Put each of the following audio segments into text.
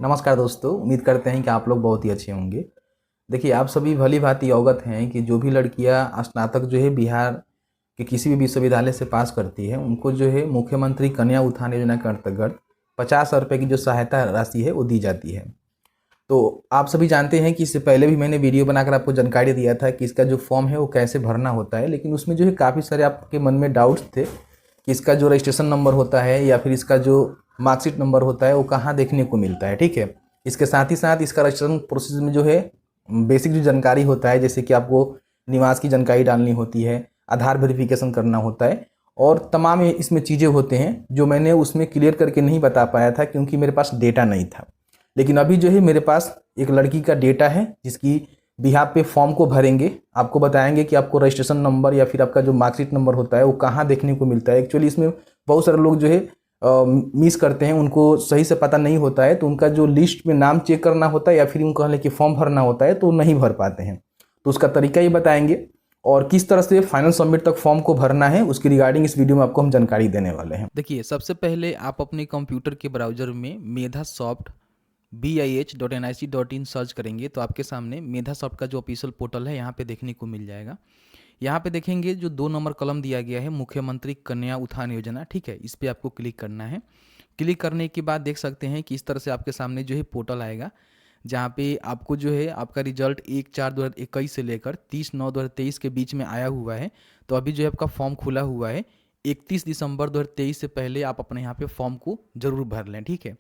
नमस्कार दोस्तों, उम्मीद करते हैं कि आप लोग बहुत ही अच्छे होंगे। देखिए, आप सभी भली-भाँति अवगत हैं कि जो भी लड़कियाँ स्नातक जो है बिहार के किसी भी विश्वविद्यालय से पास करती हैं, उनको जो है मुख्यमंत्री कन्या उत्थान योजना के अंतर्गत 50,000 रुपए की जो सहायता राशि है, वो दी जाती है। तो आप सभी जानते हैं कि इससे पहले भी मैंने वीडियो बनाकर आपको जानकारी दिया था कि इसका जो फॉर्म है, वो कैसे भरना होता है। लेकिन उसमें जो है काफ़ी सारे आपके मन में डाउट्स थे कि इसका जो रजिस्ट्रेशन नंबर होता है या फिर इसका जो मार्कशीट नंबर होता है वो कहाँ देखने को मिलता है, ठीक है। इसके साथ ही साथ इसका रजिस्ट्रेशन प्रोसेस में जो है बेसिक जो जानकारी होता है, जैसे कि आपको निवास की जानकारी डालनी होती है, आधार वेरिफिकेशन करना होता है और तमाम इसमें चीज़ें होते हैं जो मैंने उसमें क्लियर करके नहीं बता पाया था क्योंकि मेरे पास डेटा नहीं था। लेकिन अभी जो है मेरे पास एक लड़की का डेटा है जिसकी बिहाफ पे फॉर्म को भरेंगे, आपको बताएंगे कि आपको रजिस्ट्रेशन नंबर या फिर आपका जो मार्कशीट नंबर होता है वो कहाँ देखने को मिलता है। एक्चुअली इसमें बहुत सारे लोग जो है मिस करते हैं, उनको सही से पता नहीं होता है, तो उनका जो लिस्ट में नाम चेक करना होता है या फिर उनको कहने कि फॉर्म भरना होता है तो नहीं भर पाते हैं। तो उसका तरीका ही बताएंगे और किस तरह से फाइनल सबमिट तक फॉर्म को भरना है उसकी रिगार्डिंग इस वीडियो में आपको हम जानकारी देने वाले हैं। देखिए, सबसे पहले आप अपने कंप्यूटर के ब्राउज़र में मेधासॉफ्ट bih.nic.in सर्च करेंगे तो आपके सामने मेधासॉफ्ट का जो ऑफिशियल पोर्टल है यहाँ पे देखने को मिल जाएगा। यहाँ पे देखेंगे जो 2 नंबर कॉलम दिया गया है मुख्यमंत्री कन्या उत्थान योजना, ठीक है, इस पर आपको क्लिक करना है। क्लिक करने के बाद देख सकते हैं कि इस तरह से आपके सामने जो है पोर्टल आएगा, जहाँ पे आपको जो है आपका रिजल्ट 1/4/2021 से लेकर 30/9/2023 के बीच में आया हुआ है। तो अभी जो है आपका फॉर्म खुला हुआ है, 31 दिसंबर 2023 से पहले आप अपने यहाँ पे फॉर्म को ज़रूर भर लें, ठीक है।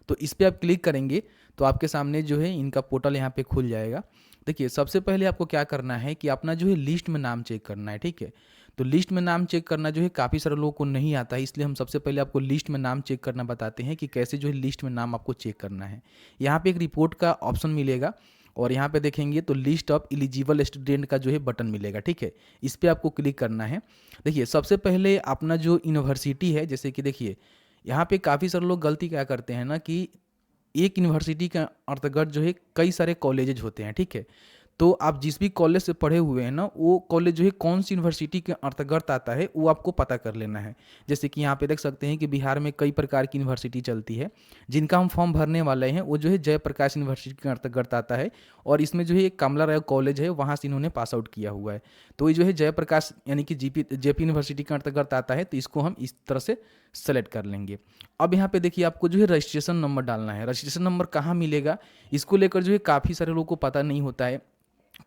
तो इस पर आप क्लिक करेंगे तो आपके सामने जो है इनका पोर्टल यहाँ पे खुल जाएगा। देखिए, सबसे पहले आपको क्या करना है कि अपना जो है लिस्ट में नाम चेक करना है, ठीक है। तो लिस्ट में नाम चेक करना जो है काफ़ी सारे लोगों को नहीं आता है, इसलिए हम सबसे पहले आपको लिस्ट में नाम चेक करना बताते हैं कि कैसे जो है लिस्ट में नाम आपको चेक करना है। यहाँ पे एक रिपोर्ट का ऑप्शन मिलेगा और यहाँ पे देखेंगे तो लिस्ट ऑफ एलिजिबल स्टूडेंट का जो है बटन मिलेगा, ठीक है। इस पर आपको क्लिक करना है। देखिए, सबसे पहले अपना जो यूनिवर्सिटी है, जैसे कि देखिए यहाँ पे काफ़ी सारे लोग गलती क्या करते हैं ना कि एक यूनिवर्सिटी के अंतर्गत जो है कई सारे कॉलेजेज होते हैं, ठीक है। तो आप जिस भी कॉलेज से पढ़े हुए हैं ना, वो कॉलेज जो है कौन सी यूनिवर्सिटी के अंतर्गत आता है वो आपको पता कर लेना है। जैसे कि यहाँ पे देख सकते हैं कि बिहार में कई प्रकार की यूनिवर्सिटी चलती है, जिनका हम फॉर्म भरने वाले हैं वो जो है जयप्रकाश यूनिवर्सिटी के अंतर्गत आता है। और इसमें जो है एक कमला राय कॉलेज है, वहाँ से इन्होंने पास आउट किया हुआ है। तो ये जो है जयप्रकाश यानी कि जेपी यूनिवर्सिटी के अंतर्गत आता है, तो इसको हम इस तरह से सेलेक्ट कर लेंगे। अब यहाँ पे देखिए आपको जो है रजिस्ट्रेशन नंबर डालना है। रजिस्ट्रेशन नंबर कहाँ मिलेगा, इसको लेकर जो है काफ़ी सारे लोगों को पता नहीं होता है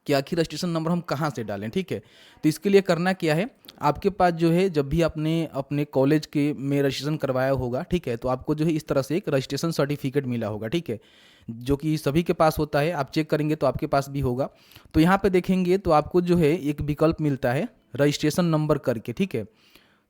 कि आखिर रजिस्ट्रेशन नंबर हम कहाँ से डालें, ठीक है। तो इसके लिए करना क्या है, आपके पास जो है जब भी आपने अपने कॉलेज के में रजिस्ट्रेशन करवाया होगा, ठीक है, तो आपको जो है इस तरह से एक रजिस्ट्रेशन सर्टिफिकेट मिला होगा, ठीक है, जो कि सभी के पास होता है। आप चेक करेंगे तो आपके पास भी होगा। तो यहाँ पे देखेंगे तो आपको जो है एक विकल्प मिलता है रजिस्ट्रेशन नंबर करके, ठीक है।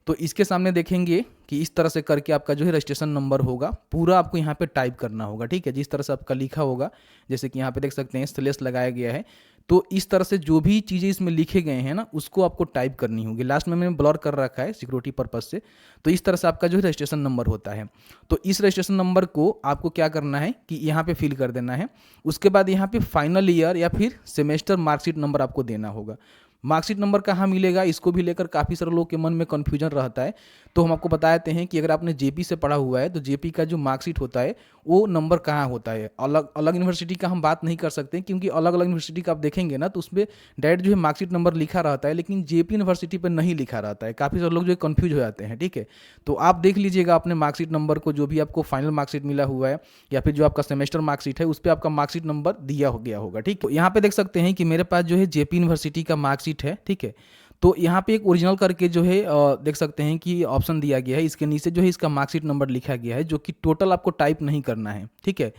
तो इसके सामने देखेंगे कि इस तरह से करके आपका जो है रजिस्ट्रेशन नंबर होगा, पूरा आपको यहाँ पे टाइप करना होगा, ठीक है, जिस तरह से आपका लिखा होगा। जैसे कि यहाँ पे देख सकते हैं स्लेश लगाया गया है। तो इस तरह से जो भी चीज़ें इसमें लिखे गए हैं ना, उसको आपको टाइप करनी होगी। लास्ट में मैंने ब्लर कर रखा है सिक्योरिटी पर्पज़ से। तो इस तरह से आपका जो है रजिस्ट्रेशन नंबर होता है। तो इस रजिस्ट्रेशन नंबर को आपको क्या करना है कि यहाँ पे फिल कर देना है। उसके बाद यहाँ पे फाइनल ईयर या फिर सेमेस्टर मार्कशीट नंबर आपको देना होगा। मार्कशीट नंबर कहाँ मिलेगा, इसको भी लेकर काफ़ी सारे लोग के मन में कन्फ्यूजन रहता है। तो हम आपको बताते हैं कि अगर आपने जेपी से पढ़ा हुआ है तो जेपी का जो मार्कशीट होता है वो नंबर कहाँ होता है। अलग अलग यूनिवर्सिटी का हम बात नहीं कर सकते क्योंकि अलग अलग यूनिवर्सिटी का आप देखेंगे ना तो उसमें डायरेक्ट जो है मार्कशीट नंबर लिखा रहता है, लेकिन जेपी यूनिवर्सिटी पर नहीं लिखा रहता है। काफ़ी सारे लोग जो है कन्फ्यूज हो जाते हैं, ठीक है। तो आप देख लीजिएगा अपने मार्कशीट नंबर को, जो भी आपको फाइनल मार्कशीट मिला हुआ है या फिर जो आपका सेमेस्टर मार्कशीट है उस पर आपका मार्कशीट नंबर दिया हो गया होगा, ठीक। तो यहाँ पे देख सकते हैं कि मेरे पास जो है जेपी यूनिवर्सिटी का मार्कशीट है, ठीक है। तो यहाँ पे एक ओरिजिनल करके जो है देख सकते हैं कि ऑप्शन दिया गया है, इसके नीचे जो है इसका मार्कशीट नंबर लिखा गया है, जो कि टोटल आपको टाइप नहीं करना है, ठीक है।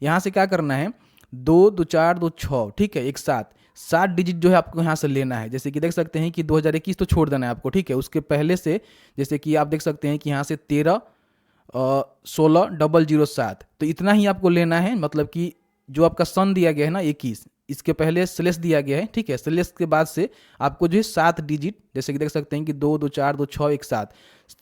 यहाँ से क्या करना है, 2 2 4 2 6, ठीक है, एक साथ 7 डिजिट जो है आपको यहाँ से लेना है। जैसे कि देख सकते हैं कि 2021 तो छोड़ देना है आपको, ठीक है। उसके पहले से जैसे कि आप देख सकते हैं कि यहाँ से 13 16 007, तो इतना ही आपको लेना है। मतलब कि जो आपका सन दिया गया है ना 21, इसके पहले स्लेश दिया गया है, ठीक है। स्लेश के बाद से आपको जो है 7 डिजिट, जैसे कि देख सकते हैं कि 2 2 4 2 6 एक साथ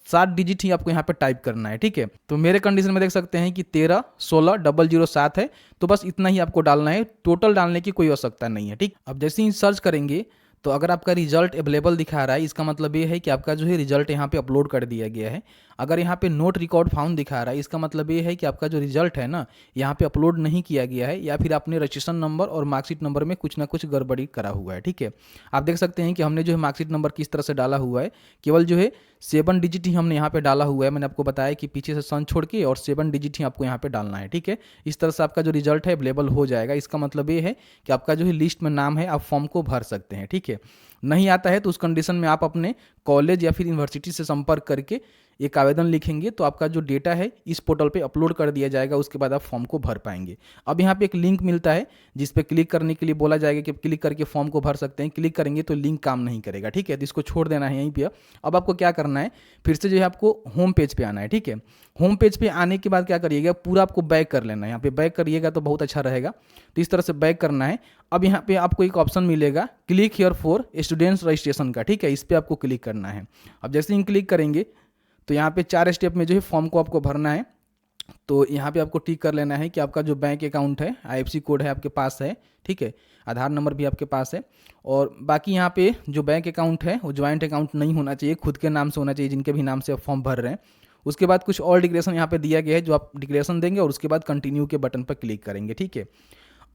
7 डिजिट ही आपको यहाँ पे टाइप करना है, ठीक है। तो मेरे कंडीशन में देख सकते हैं कि 13 16 007 है, तो बस इतना ही आपको डालना है, टोटल डालने की कोई आवश्यकता नहीं है, ठीक। अब जैसे ही सर्च करेंगे तो अगर आपका रिजल्ट अवेलेबल दिखा रहा है, इसका मतलब ये है कि आपका जो है रिजल्ट यहाँ पे अपलोड कर दिया गया है। अगर यहाँ पे नोट रिकॉर्ड फाउंड दिखा रहा है, इसका मतलब ये है कि आपका जो रिजल्ट है ना यहाँ पे अपलोड नहीं किया गया है, या फिर आपने रजिस्ट्रेशन नंबर और मार्कशीट नंबर में कुछ ना कुछ गड़बड़ी करा हुआ है। ठीक है, आप देख सकते हैं कि हमने जो है मार्कशीट नंबर किस तरह से डाला हुआ है, केवल जो है 7 डिजिट ही हमने यहाँ पे डाला हुआ है। मैंने आपको बताया कि पीछे से सन छोड़ के और 7 डिजिट ही आपको यहाँ पे डालना है। ठीक है, इस तरह से आपका जो रिजल्ट है अवेलेबल हो जाएगा। इसका मतलब ये है कि आपका जो है लिस्ट में नाम है, आप फॉर्म को भर सकते हैं। ठीक है, नहीं आता है तो उस कंडीशन में आप अपने कॉलेज या फिर यूनिवर्सिटी से संपर्क करके एक आवेदन लिखेंगे तो आपका जो डेटा है इस पोर्टल पे अपलोड कर दिया जाएगा। उसके बाद आप फॉर्म को भर पाएंगे। अब यहाँ पे एक लिंक मिलता है जिस पे क्लिक करने के लिए बोला जाएगा कि क्लिक करके फॉर्म को भर सकते हैं। क्लिक करेंगे तो लिंक काम नहीं करेगा। ठीक है, तो इसको छोड़ देना है यहीं पे। अब आपको क्या करना है, फिर से जो है आपको होम पेज पे आना है। ठीक है, होम पेज पे आने के बाद क्या करिएगा, पूरा आपको बैक कर लेना है। यहाँ पे बैक करिएगा तो बहुत अच्छा रहेगा। तो इस तरह से बैक करना है। अब यहाँ पे आपको एक ऑप्शन मिलेगा click here for students registration का। ठीक है, इस पर आपको क्लिक करना है। अब जैसे ही क्लिक करेंगे तो यहाँ पे 4 स्टेप में जो है फॉर्म को आपको भरना है। तो यहाँ पे आपको टिक कर लेना है कि आपका जो बैंक अकाउंट है, IFSC कोड है आपके पास है। ठीक है, आधार नंबर भी आपके पास है। और बाकी यहाँ पे जो बैंक अकाउंट है वो ज्वाइंट अकाउंट नहीं होना चाहिए, खुद के नाम से होना चाहिए, जिनके भी नाम से आप फॉर्म भर रहे हैं। उसके बाद कुछ और डिक्लेरेशन यहाँ पे दिया गया है जो आप डिक्लेरेशन देंगे और उसके बाद कंटिन्यू के बटन पर क्लिक करेंगे। ठीक है,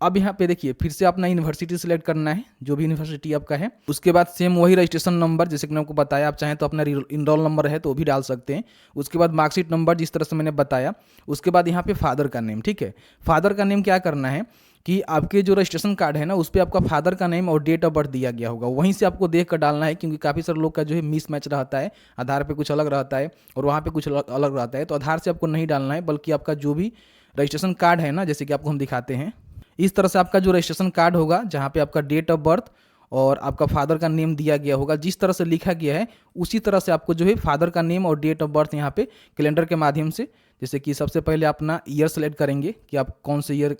अब यहाँ पे देखिए फिर से अपना यूनिवर्सिटी सिलेक्ट करना है, जो भी यूनिवर्सिटी आपका है। उसके बाद सेम वही रजिस्ट्रेशन नंबर, जैसे कि मैंने आपको बताया, आप चाहें तो अपना इनरोल नंबर है तो वो भी डाल सकते हैं। उसके बाद मार्कशीट नंबर जिस तरह से मैंने बताया। उसके बाद यहाँ पे फादर का नेम। ठीक है, फादर का नेम क्या करना है कि आपके जो रजिस्ट्रेशन कार्ड है ना उस पर आपका फादर का नेम और डेट ऑफ बर्थ दिया गया होगा, वहीं से आपको देख कर डालना है। क्योंकि काफ़ी सारे लोग का जो है मिस मैच रहता है, आधार पे कुछ अलग रहता है और वहाँ पे कुछ अलग रहता है। तो आधार से आपको नहीं डालना है, बल्कि आपका जो भी रजिस्ट्रेशन कार्ड है ना, जैसे कि आपको हम दिखाते हैं, इस तरह से आपका जो रजिस्ट्रेशन कार्ड होगा जहाँ पे आपका डेट ऑफ बर्थ और आपका फादर का नेम दिया गया होगा, जिस तरह से लिखा गया है उसी तरह से आपको जो है फादर का नेम और डेट ऑफ बर्थ यहाँ पे कैलेंडर के माध्यम से, जैसे कि सबसे पहले अपना ईयर सेलेक्ट करेंगे कि आप कौन से ईयर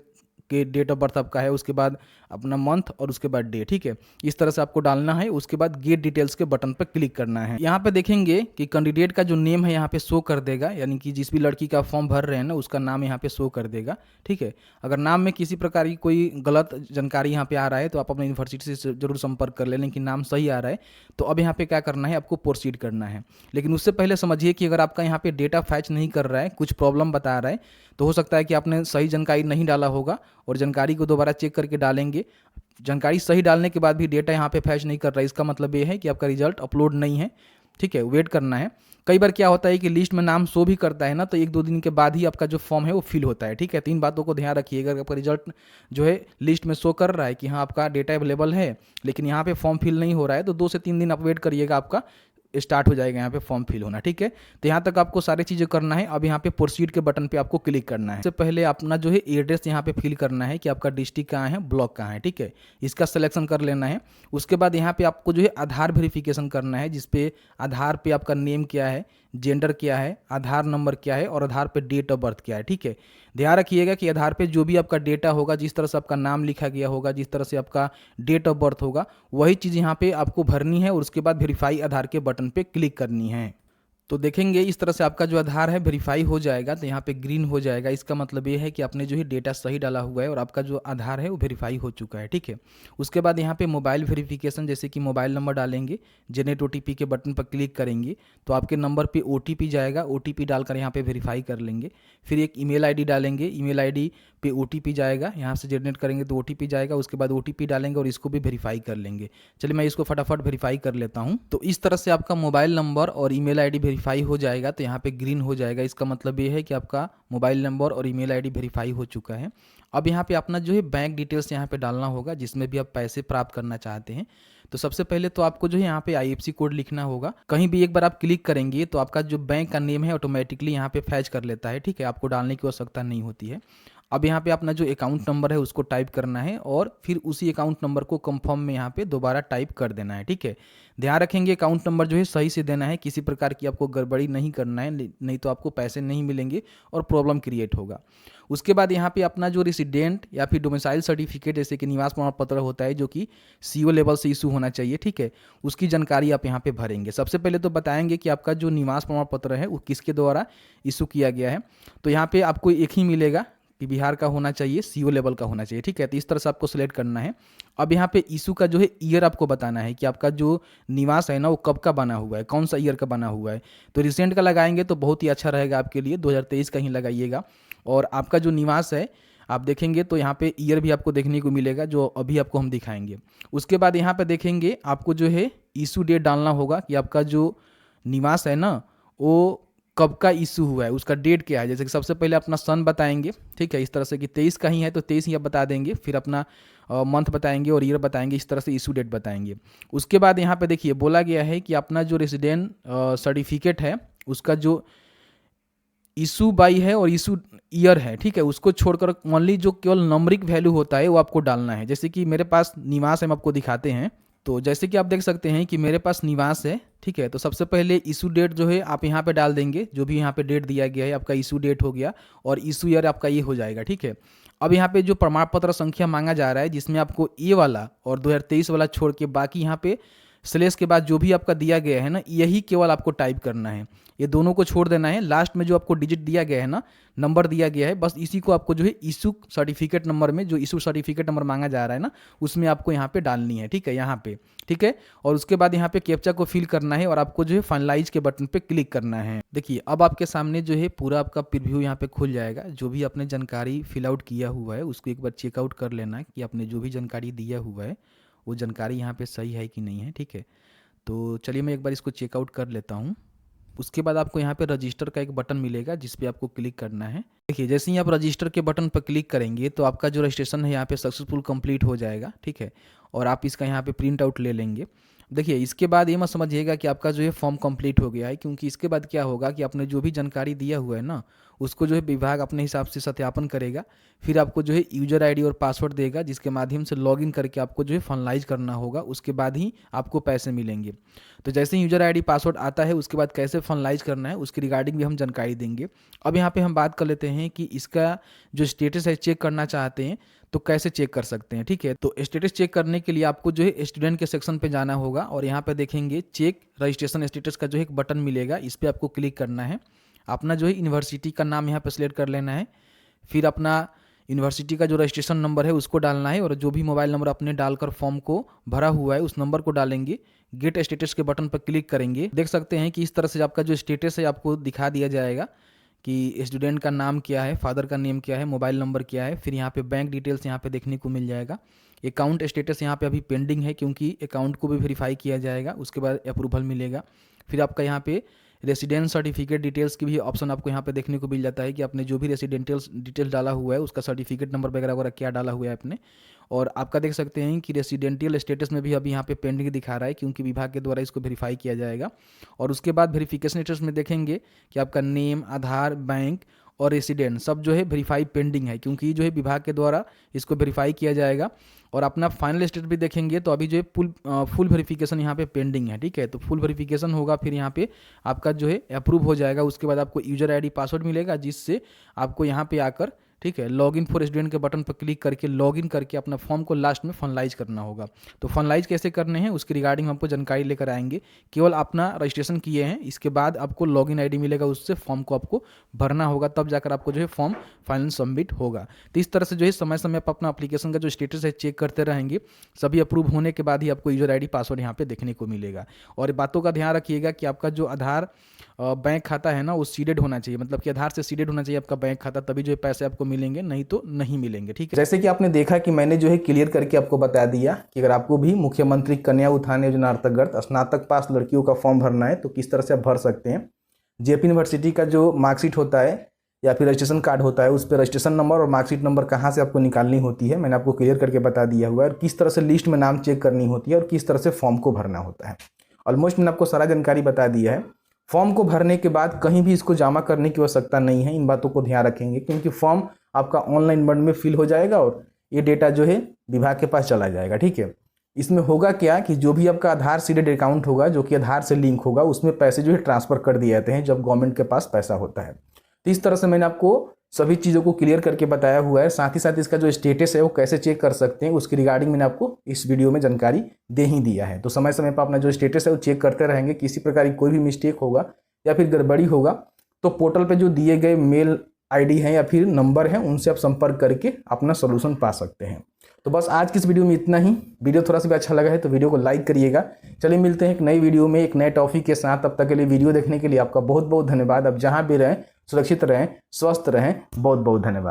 के डेट ऑफ बर्थ आपका है, उसके बाद अपना मंथ और उसके बाद डे। ठीक है, इस तरह से आपको डालना है। उसके बाद गेट डिटेल्स के बटन पर क्लिक करना है। यहाँ पे देखेंगे कि कैंडिडेट का जो नेम है यहाँ पे शो कर देगा, यानी कि जिस भी लड़की का फॉर्म भर रहे हैं ना उसका नाम यहाँ पे शो कर देगा। ठीक है, अगर नाम में किसी प्रकार की कोई गलत जानकारी यहाँ पे आ रहा है तो आप अपने यूनिवर्सिटी से जरूर संपर्क कर लें कि नाम सही आ रहा है। तो अब यहाँ पे क्या करना है, आपको प्रोसीड करना है। लेकिन उससे पहले समझिए कि अगर आपका यहाँ पे डेटा फैच नहीं कर रहा है, कुछ प्रॉब्लम बता रहा है, तो हो सकता है कि आपने सही जानकारी नहीं डाला होगा और जानकारी को दोबारा चेक करके डालेंगे। जानकारी सही डालने के बाद भी डेटा यहाँ पे फैच नहीं कर रहा है, इसका मतलब ये है कि आपका रिजल्ट अपलोड नहीं है। ठीक है, वेट करना है। कई बार क्या होता है कि लिस्ट में नाम शो भी करता है ना, तो 1-2 दिन के बाद ही आपका जो फॉर्म है वो फिल होता है। ठीक है, 3 बातों को ध्यान रखिएगा। अगर आपका रिजल्ट जो है लिस्ट में शो कर रहा है कि हाँ आपका डेटा अवेलेबल है, लेकिन यहाँ पे फॉर्म फिल नहीं हो रहा है, तो 2 से 3 दिन आप वेट करिएगा, आपका स्टार्ट हो जाएगा यहाँ पे फॉर्म फिल होना। ठीक है, तो यहाँ तक आपको सारी चीज़ें करना है। अब यहाँ पे प्रोसीड के बटन पे आपको क्लिक करना है। इससे पहले अपना जो है एड्रेस यहाँ पे फिल करना है कि आपका डिस्ट्रिक्ट कहाँ है, ब्लॉक कहाँ है। ठीक है, इसका सिलेक्शन कर लेना है। उसके बाद यहाँ पे आपको जो है आधार वेरिफिकेशन करना है, जिसपे आधार पे आपका नेम क्या है, जेंडर क्या है, आधार नंबर क्या है और आधार पे डेट ऑफ बर्थ क्या है। ठीक है, ध्यान रखिएगा कि आधार पे जो भी आपका डेटा होगा, जिस तरह से आपका नाम लिखा गया होगा, जिस तरह से आपका डेट ऑफ बर्थ होगा, वही चीज़ यहाँ पे आपको भरनी है और उसके बाद वेरीफाई आधार के बटन पे क्लिक करनी है। तो देखेंगे इस तरह से आपका जो आधार है वेरीफाई हो जाएगा, तो यहाँ पे ग्रीन हो जाएगा। इसका मतलब ये है कि आपने जो है डेटा सही डाला हुआ है और आपका जो आधार है वो वेरीफाई हो चुका है। ठीक है, उसके बाद यहाँ पे मोबाइल वेरिफिकेशन, जैसे कि मोबाइल नंबर डालेंगे, जनरेट OTP के बटन पर क्लिक करेंगे तो आपके नंबर पे OTP जाएगा। OTP डालकर यहाँ पे वेरीफाई कर लेंगे। फिर एक ईमेल ID डालेंगे, ईमेल ID पे OTP जाएगा, यहाँ से जनरेट करेंगे तो OTP जाएगा। उसके बाद OTP डालेंगे और इसको भी वेरीफाई कर लेंगे। चलिए मैं इसको फटाफट वेरीफाई कर लेता हूँ। तो इस तरह से आपका मोबाइल नंबर और ईमेल ID वेरीफाई हो जाएगा, तो यहाँ पे ग्रीन हो जाएगा। इसका मतलब ये है कि आपका मोबाइल नंबर और ईमेल ID वेरीफाई हो चुका है। अब यहाँ पे अपना जो है बैंक डिटेल्स यहाँ पे डालना होगा, जिसमें भी आप पैसे प्राप्त करना चाहते हैं। तो सबसे पहले तो आपको जो है यहाँ पे IFSC कोड लिखना होगा। कहीं भी एक बार आप क्लिक करेंगे तो आपका जो बैंक का नेम है ऑटोमेटिकली यहाँ पे फैच कर लेता है। ठीक है, आपको डालने की आवश्यकता नहीं होती है। अब यहाँ पे अपना जो अकाउंट नंबर है उसको टाइप करना है और फिर उसी अकाउंट नंबर को कंफर्म में यहाँ पे दोबारा टाइप कर देना है। ठीक है, ध्यान रखेंगे अकाउंट नंबर जो है सही से देना है, किसी प्रकार की आपको गड़बड़ी नहीं करना है, नहीं तो आपको पैसे नहीं मिलेंगे और प्रॉब्लम क्रिएट होगा। उसके बाद यहाँ पे अपना जो रेसिडेंट या फिर डोमिसाइल सर्टिफिकेट, जैसे कि निवास प्रमाण पत्र होता है, जो कि CO लेवल से इशू होना चाहिए। ठीक है, उसकी जानकारी आप यहाँ पे भरेंगे। सबसे पहले तो बताएंगे कि आपका जो निवास प्रमाण पत्र है वो किसके द्वारा इशू किया गया है। तो यहाँ पे आपको एक ही मिलेगा, कि बिहार का होना चाहिए, सीओ लेवल का होना चाहिए, ठीक है। तो इस तरह से आपको सिलेक्ट करना है। अब यहाँ पे इशू का जो है ईयर आपको बताना है कि आपका जो निवास है ना वो कब का बना हुआ है, कौन सा ईयर का बना हुआ है। तो रिसेंट का लगाएंगे तो बहुत ही अच्छा रहेगा आपके लिए, 2023 का ही लगाइएगा। और आपका जो निवास है आप देखेंगे तो यहाँ पे ईयर भी आपको देखने को मिलेगा, जो अभी आपको हम दिखाएंगे। उसके बाद यहाँ पे देखेंगे आपको जो है इशू डेट डालना होगा कि आपका जो निवास है ना वो कब का इशू हुआ है, उसका डेट क्या है। जैसे कि सबसे पहले अपना सन बताएंगे, ठीक है, इस तरह से कि 23 का ही है तो 23 ही आप बता देंगे, फिर अपना मंथ बताएंगे और ईयर बताएंगे, इस तरह से इशू डेट बताएंगे। उसके बाद यहाँ पे देखिए बोला गया है कि अपना जो रेसिडेंट सर्टिफिकेट है उसका जो इशू बाई है और इशू ईयर है, ठीक है, उसको छोड़कर ओनली जो केवल नंबरिक वैल्यू होता है वो आपको डालना है। जैसे कि मेरे पास निवास है, हम आपको दिखाते हैं। तो जैसे कि आप देख सकते हैं कि मेरे पास निवास है, ठीक है। तो सबसे पहले इशू डेट जो है आप यहाँ पे डाल देंगे, जो भी यहाँ पे डेट दिया गया है आपका इशू डेट हो गया और इशू ईयर आपका ये हो जाएगा, ठीक है। अब यहाँ पे जो प्रमाण पत्र संख्या मांगा जा रहा है जिसमें आपको ये वाला और 2023 वाला छोड़ के बाकी यहाँ पे स्लेश के बाद जो भी आपका दिया गया है ना यही केवल आपको टाइप करना है, ये दोनों को छोड़ देना है। लास्ट में जो आपको डिजिट दिया गया है ना, नंबर दिया गया है, बस इसी को आपको जो है इशू सर्टिफिकेट नंबर में जो इशू सर्टिफिकेट नंबर मांगा जा रहा है ना उसमें आपको यहाँ पे डालनी है, ठीक है, यहाँ पे, ठीक है। और उसके बाद यहाँ पे कैप्चा को फिल करना है और आपको जो है फाइनलाइज के बटन पे क्लिक करना है। देखिए अब आपके सामने जो है पूरा आपका प्रीव्यू यहाँ पे खुल जाएगा। जो भी आपने जानकारी फिल आउट किया हुआ है उसको एक बार चेकआउट कर लेना कि आपने जो भी जानकारी दिया हुआ है वो जानकारी यहाँ पे सही है कि नहीं है, ठीक है। तो चलिए मैं एक बार इसको चेकआउट कर लेता हूँ। उसके बाद आपको यहाँ पे रजिस्टर का एक बटन मिलेगा जिस पे आपको क्लिक करना है। देखिए जैसे ही आप रजिस्टर के बटन पर क्लिक करेंगे तो आपका जो रजिस्ट्रेशन है यहाँ पे सक्सेसफुल कंप्लीट हो जाएगा, ठीक है। और आप इसका यहाँ पे प्रिंट आउट ले लेंगे। देखिए इसके बाद ये मत समझिएगा कि आपका जो है फॉर्म कंप्लीट हो गया है, क्योंकि इसके बाद क्या होगा कि आपने जो भी जानकारी दिया हुआ है ना उसको जो है विभाग अपने हिसाब से सत्यापन करेगा, फिर आपको जो है यूजर आईडी और पासवर्ड देगा जिसके माध्यम से लॉगिन करके आपको जो है फाइनलाइज करना होगा, उसके बाद ही आपको पैसे मिलेंगे। तो जैसे ही यूजर आईडी पासवर्ड आता है उसके बाद कैसे फाइनलाइज करना है उसकी रिगार्डिंग भी हम जानकारी देंगे। अब यहाँ पे हम बात कर लेते हैं कि इसका जो स्टेटस है चेक करना चाहते हैं तो कैसे चेक कर सकते हैं, ठीक है। तो स्टेटस चेक करने के लिए आपको जो है स्टूडेंट के सेक्शन पे जाना होगा और यहाँ पे देखेंगे चेक रजिस्ट्रेशन स्टेटस का जो है एक बटन मिलेगा, इस पर आपको क्लिक करना है। अपना जो है यूनिवर्सिटी का नाम यहाँ पे सिलेक्ट कर लेना है, फिर अपना यूनिवर्सिटी का जो रजिस्ट्रेशन नंबर है उसको डालना है और जो भी मोबाइल नंबर आपने डालकर फॉर्म को भरा हुआ है उस नंबर को डालेंगे। गेट स्टेटस के बटन पर क्लिक करेंगे। देख सकते हैं कि इस तरह से आपका जो स्टेटस है आपको दिखा दिया जाएगा कि स्टूडेंट का नाम क्या है, फादर का नेम क्या है, मोबाइल नंबर क्या है, फिर यहाँ पे बैंक डिटेल्स यहाँ पे देखने को मिल जाएगा। अकाउंट स्टेटस यहाँ पे अभी पेंडिंग है क्योंकि अकाउंट को भी वेरीफाई किया जाएगा, उसके बाद अप्रूवल मिलेगा। फिर आपका यहाँ पे रेसिडेंट सर्टिफिकेट डिटेल्स की भी ऑप्शन आपको यहाँ पे देखने को मिल जाता है कि आपने जो भी रेसिडेंटियल डिटेल्स डाला हुआ है उसका सर्टिफिकेट नंबर वगैरह वगैरह क्या डाला हुआ है आपने। और आपका देख सकते हैं कि रेसिडेंटियल स्टेटस में भी अभी यहाँ पे पेंडिंग दिखा रहा है क्योंकि विभाग के द्वारा इसको वेरीफाई किया जाएगा। और उसके बाद वेरिफिकेशन स्टेटस में देखेंगे कि आपका नेम, आधार, बैंक और रेसिडेंट सब जो है वेरीफाई पेंडिंग है क्योंकि जो है विभाग के द्वारा इसको वेरीफाई किया जाएगा। और अपना फाइनल स्टेट भी देखेंगे तो अभी जो है फुल वेरिफिकेशन यहाँ पे पेंडिंग है, ठीक है। तो फुल वेरिफिकेशन होगा फिर यहाँ पे आपका जो है अप्रूव हो जाएगा। उसके बाद आपको यूजर आईडी पासवर्ड मिलेगा जिससे आपको यहाँ पे आकर, ठीक है, लॉगिन फॉर स्टूडेंट के बटन पर क्लिक करके लॉगिन करके अपना फॉर्म को लास्ट में फाइनलाइज करना होगा। तो फाइनलाइज कैसे करने हैं उसकी रिगार्डिंग हमको जानकारी लेकर आएंगे। केवल अपना रजिस्ट्रेशन किए हैं, इसके बाद आपको लॉगिन आईडी मिलेगा, उससे फॉर्म को आपको भरना होगा, तब जाकर आपको जो है फॉर्म फाइनल सबमिट होगा। तो इस तरह से जो है समय समय पर अपना एप्लीकेशन का जो स्टेटस है चेक करते रहेंगे। सभी अप्रूव होने के बाद ही आपको यूजर आईडी पासवर्ड यहाँ पे देखने को मिलेगा। और बातों का ध्यान रखिएगा कि आपका जो आधार बैंक खाता है ना वो सीडेड होना चाहिए, मतलब कि आधार से सीडेड होना चाहिए आपका बैंक खाता, तभी जो है पैसे आपको मिलेंगे, नहीं तो नहीं मिलेंगे, ठीक है। जैसे कि आपने देखा कि मैंने जो है क्लियर करके आपको बता दिया कि अगर आपको भी मुख्यमंत्री कन्या उत्थान योजना अंतर्गत स्नातक पास लड़कियों का फॉर्म भरना है तो किस तरह से आप भर सकते हैं। जेपी यूनिवर्सिटी का जो मार्कशीट होता है या फिर रजिस्ट्रेशन कार्ड होता है उस पर रजिस्ट्रेशन नंबर और मार्कशीट नंबर कहाँ से आपको निकालनी होती है मैंने आपको क्लियर करके बता दिया हुआ है, और किस तरह से लिस्ट में नाम चेक करनी होती है और किस तरह से फॉर्म को भरना होता है। ऑलमोस्ट मैंने आपको सारा जानकारी बता दिया है। फॉर्म को भरने के बाद कहीं भी इसको जमा करने की आवश्यकता नहीं है, इन बातों को ध्यान रखेंगे क्योंकि फॉर्म आपका ऑनलाइन मोड में फिल हो जाएगा और ये डेटा जो है विभाग के पास चला जाएगा, ठीक है। इसमें होगा क्या कि जो भी आपका आधार सीडेड अकाउंट होगा जो कि आधार से लिंक होगा उसमें पैसे जो है ट्रांसफर कर दिए जाते हैं जब गवर्नमेंट के पास पैसा होता है। तो इस तरह से मैंने आपको सभी चीज़ों को क्लियर करके बताया हुआ है। साथ ही साथ इसका जो स्टेटस है वो कैसे चेक कर सकते हैं उसकी रिगार्डिंग मैंने आपको इस वीडियो में जानकारी दे ही दिया है। तो समय समय पर अपना जो स्टेटस है वो चेक करते रहेंगे। किसी प्रकार की कोई भी मिस्टेक होगा या फिर गड़बड़ी होगा तो पोर्टल पे जो दिए गए मेल आईडी हैं या फिर नंबर हैं, उनसे आप संपर्क करके अपना सोल्यूशन पा सकते हैं। तो बस आज की इस वीडियो में इतना ही। वीडियो थोड़ा सा भी अच्छा लगा है तो वीडियो को लाइक करिएगा। चलिए मिलते हैं एक नई वीडियो में एक नए टॉपिक के साथ। तब तक के लिए वीडियो देखने के लिए आपका बहुत बहुत धन्यवाद। अब जहाँ भी रहें सुरक्षित रहें, स्वस्थ रहें। बहुत बहुत धन्यवाद।